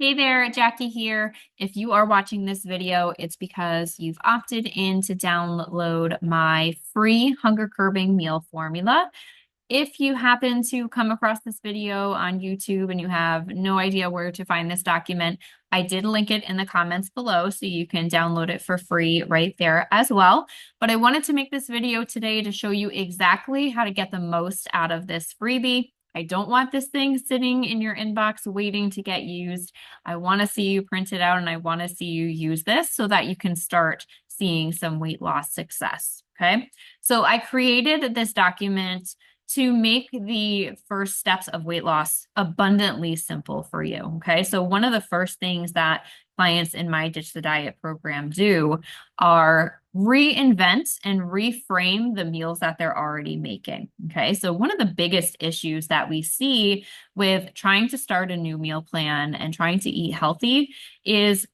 Hey there, Jackie here. If you are watching this video, it's because you've opted in to download my free hunger curbing meal formula. If you happen to come across this video on YouTube and you have no idea where to find this document, I did link it in the comments below so you can download it for free right there as well. But I wanted to make this video today to show you exactly how to get the most out of this freebie. I don't want this thing sitting in your inbox waiting to get used. I want to see you print it out and I want to see you use this so that you can start seeing some weight loss success. Okay, so I created this document to make the first steps of weight loss abundantly simple for you. Okay, so one of the first things that clients in my Ditch the Diet program do are reinvent and reframe the meals that they're already making. Okay, so one of the biggest issues that we see with trying to start a new meal plan and trying to eat healthy is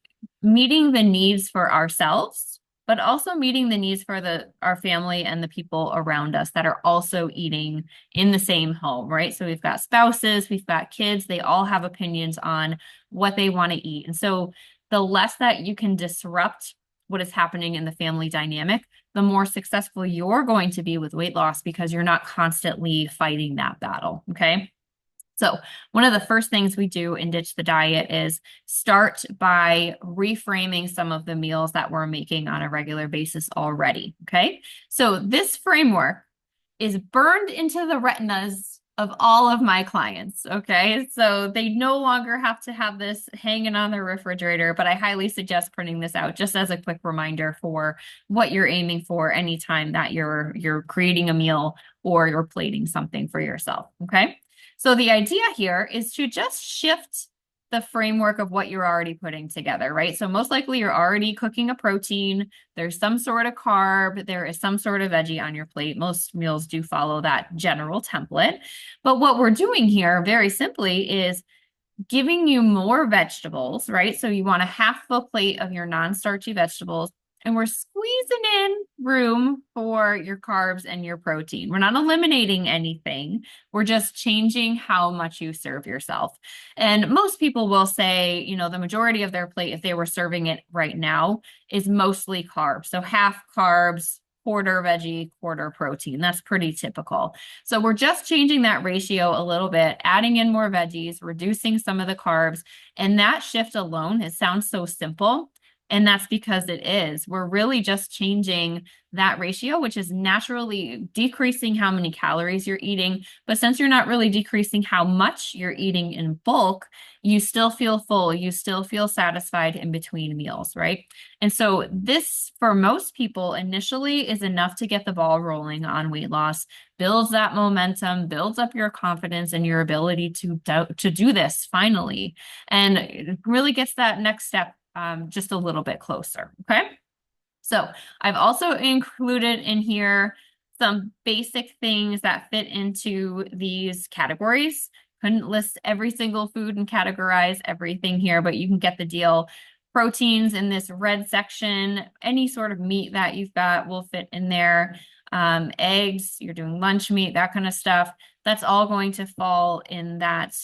meeting the needs for ourselves, but also meeting the needs for our family and the people around us that are also eating in the same home, right? So we've got spouses, we've got kids, they all have opinions on what they want to eat. And so the less that you can disrupt what is happening in the family dynamic, the more successful you're going to be with weight loss because you're not constantly fighting that battle, okay? So one of the first things we do in Ditch the Diet is start by reframing some of the meals that we're making on a regular basis already, okay? So this framework is burned into the retinas of all of my clients, okay? So they no longer have to have this hanging on their refrigerator, but I highly suggest printing this out just as a quick reminder for what you're aiming for anytime that you're creating a meal or you're plating something for yourself, okay? So the idea here is to just shift the framework of what you're already putting together, right? So most likely you're already cooking a protein, there's some sort of carb, there is some sort of veggie on your plate. Most meals do follow that general template. But what we're doing here very simply is giving you more vegetables, right? So you want a half full plate of your non-starchy vegetables, and we're squeezing in room for your carbs and your protein. We're not eliminating anything. We're just changing how much you serve yourself. And most people will say, you know, the majority of their plate, if they were serving it right now, is mostly carbs. So half carbs, quarter veggie, quarter protein. That's pretty typical. So we're just changing that ratio a little bit, adding in more veggies, reducing some of the carbs. And that shift alone, it sounds so simple. And that's because it is. We're really just changing that ratio, which is naturally decreasing how many calories you're eating. But since you're not really decreasing how much you're eating in bulk, you still feel full, you still feel satisfied in between meals, right? And so this, for most people, initially is enough to get the ball rolling on weight loss, builds that momentum, builds up your confidence and your ability to do this finally, and it really gets that next step just a little bit closer, okay? So I've also included in here some basic things that fit into these categories. Couldn't list every single food and categorize everything here, but you can get the deal. Proteins in this red section, any sort of meat that you've got will fit in there. Eggs, you're doing lunch meat, that kind of stuff. That's all going to fall in that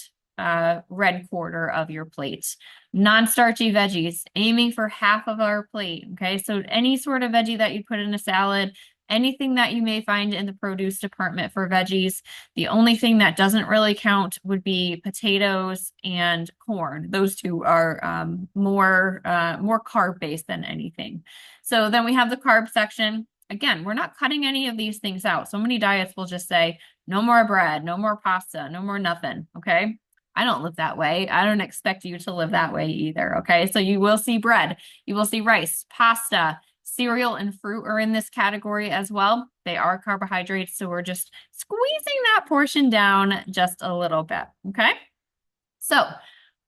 red quarter of your plate. Non-starchy veggies, aiming for half of our plate. Okay, so any sort of veggie that you put in a salad, anything that you may find in the produce department for veggies. The only thing that doesn't really count would be potatoes and corn. Those two are more carb based than anything. So then we have the carb section. Again, we're not cutting any of these things out. So many diets will just say, no more bread, no more pasta, no more nothing. Okay. I don't live that way. I don't expect you to live that way either. Okay. So you will see bread, you will see rice, pasta, cereal, and fruit are in this category as well. They are carbohydrates. So we're just squeezing that portion down just a little bit. Okay. So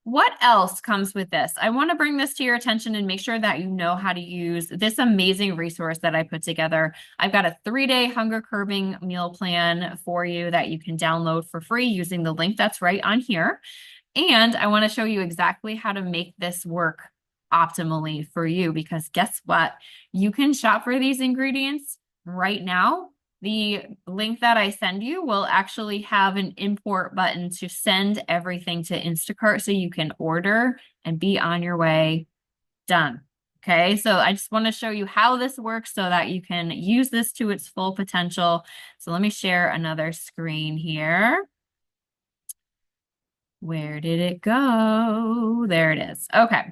what else comes with this? I want to bring this to your attention and make sure that you know how to use this amazing resource that I put together. I've got a 3-day hunger curbing meal plan for you that you can download for free using the link that's right on here. And I want to show you exactly how to make this work optimally for you, because guess what? You can shop for these ingredients right now the link that I send you will actually have an import button to send everything to Instacart so you can order and be on your way. Done. Okay, so I just want to show you how this works so that you can use this to its full potential. So let me share another screen here. Where did it go? There it is. Okay.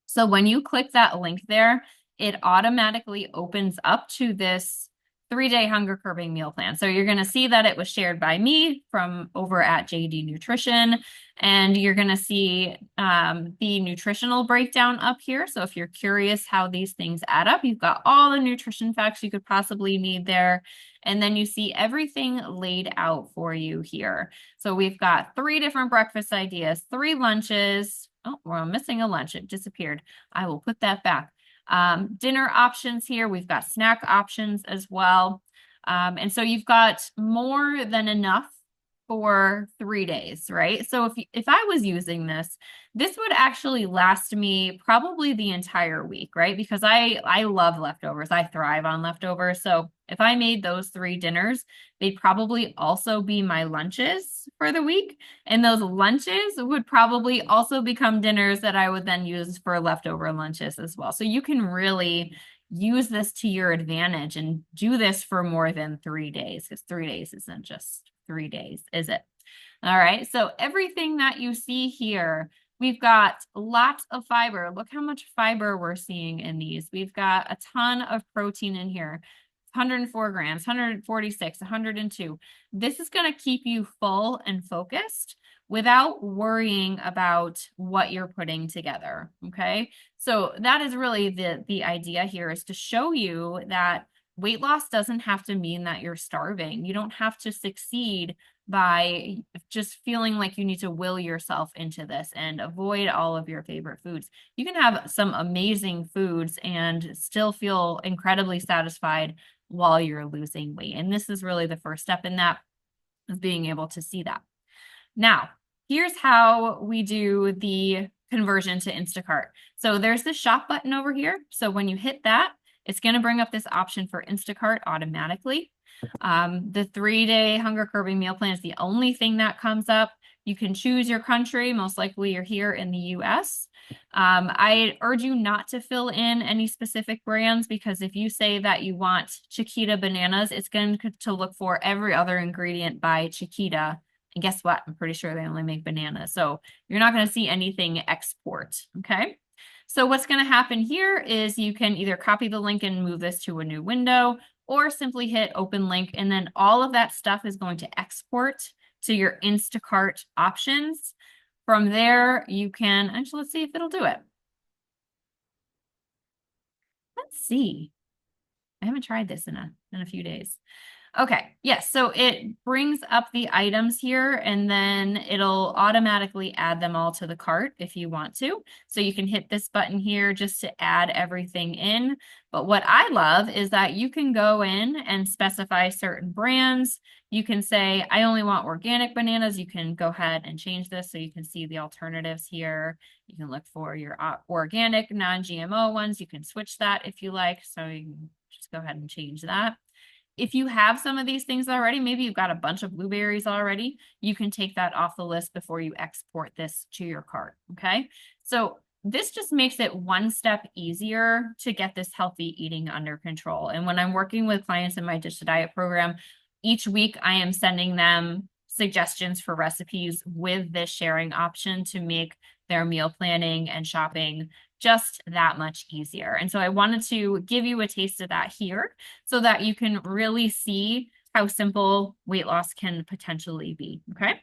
So when you click that link there, it automatically opens up to this 3-day hunger curbing meal plan. So you're going to see that it was shared by me from over at JD Nutrition, and you're going to see the nutritional breakdown up here. So if you're curious how these things add up, you've got all the nutrition facts you could possibly need there. And then you see everything laid out for you here. So we've got 3 different breakfast ideas, 3 lunches. Oh, we're missing a lunch. It disappeared. I will put that back. Dinner options here. We've got snack options as well. And so you've got more than enough for 3 days, right? So if I was using this, this would actually last me probably the entire week, right? Because I love leftovers. I thrive on leftovers. So if I made those 3 dinners, they'd probably also be my lunches for the week. And those lunches would probably also become dinners that I would then use for leftover lunches as well. So you can really use this to your advantage and do this for more than 3 days, because 3 days isn't just 3 days, is it? All right, so everything that you see here, we've got lots of fiber. Look how much fiber we're seeing in these. We've got a ton of protein in here. 104 grams, 146, 102. This is going to keep you full and focused without worrying about what you're putting together, okay? So that is really the idea here, is to show you that weight loss doesn't have to mean that you're starving. You don't have to succeed by just feeling like you need to will yourself into this and avoid all of your favorite foods. You can have some amazing foods and still feel incredibly satisfied while you're losing weight. And this is really the first step in that, is being able to see that. Now, here's how we do the conversion to Instacart. So there's the shop button over here. So when you hit that, it's going to bring up this option for Instacart automatically. The 3-day hunger curbing meal plan is the only thing that comes up. You can choose your country. Most likely you're here in the US. I urge you not to fill in any specific brands, because if you say that you want Chiquita bananas, it's going to look for every other ingredient by Chiquita. And guess what? I'm pretty sure they only make bananas. So you're not going to see anything export, okay? So what's going to happen here is you can either copy the link and move this to a new window, or simply hit open link, and then all of that stuff is going to export to your Instacart options. From there, you can, actually, let's see if it'll do it. Let's see. I haven't tried this in a few days. Okay, yes, so it brings up the items here, and then it'll automatically add them all to the cart if you want to. So you can hit this button here just to add everything in. But what I love is that you can go in and specify certain brands. You can say, I only want organic bananas. You can go ahead and change this so you can see the alternatives here. You can look for your organic, non-GMO ones. You can switch that if you like. So you can just go ahead and change that. If you have some of these things already, maybe you've got a bunch of blueberries already, you can take that off the list before you export this to your cart, okay? So this just makes it one step easier to get this healthy eating under control. And when I'm working with clients in my Dish to Diet program, each week I am sending them suggestions for recipes with this sharing option to make their meal planning and shopping just that much easier. And so I wanted to give you a taste of that here so that you can really see how simple weight loss can potentially be, okay?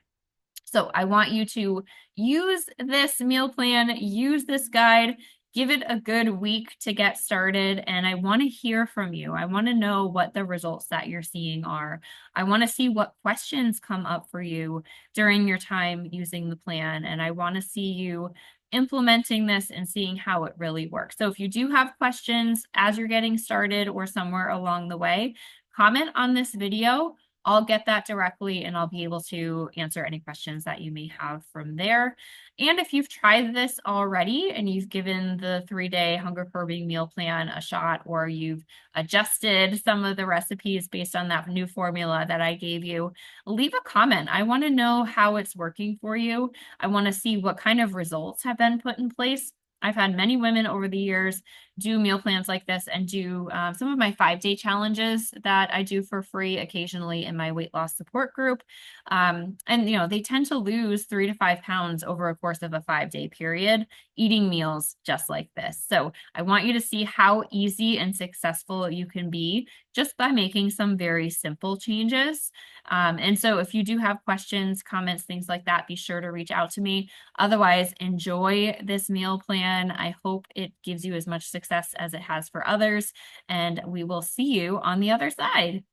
So I want you to use this meal plan, use this guide, give it a good week to get started, and I want to hear from you. I want to know what the results that you're seeing are. I want to see what questions come up for you during your time using the plan, and I want to see you implementing this and seeing how it really works. So if you do have questions as you're getting started or somewhere along the way, comment on this video. I'll get that directly and I'll be able to answer any questions that you may have from there. And if you've tried this already and you've given the 3-day hunger curbing meal plan a shot, or you've adjusted some of the recipes based on that new formula that I gave you, leave a comment. I want to know how it's working for you. I want to see what kind of results have been put in place. I've had many women over the years do meal plans like this and do some of my 5-day challenges that I do for free occasionally in my weight loss support group. And, they tend to lose 3 to 5 pounds over a course of a 5-day period, eating meals just like this. So I want you to see how easy and successful you can be just by making some very simple changes. And so if you do have questions, comments, things like that, be sure to reach out to me. Otherwise, enjoy this meal plan. I hope it gives you as much success as it has for others, and we will see you on the other side.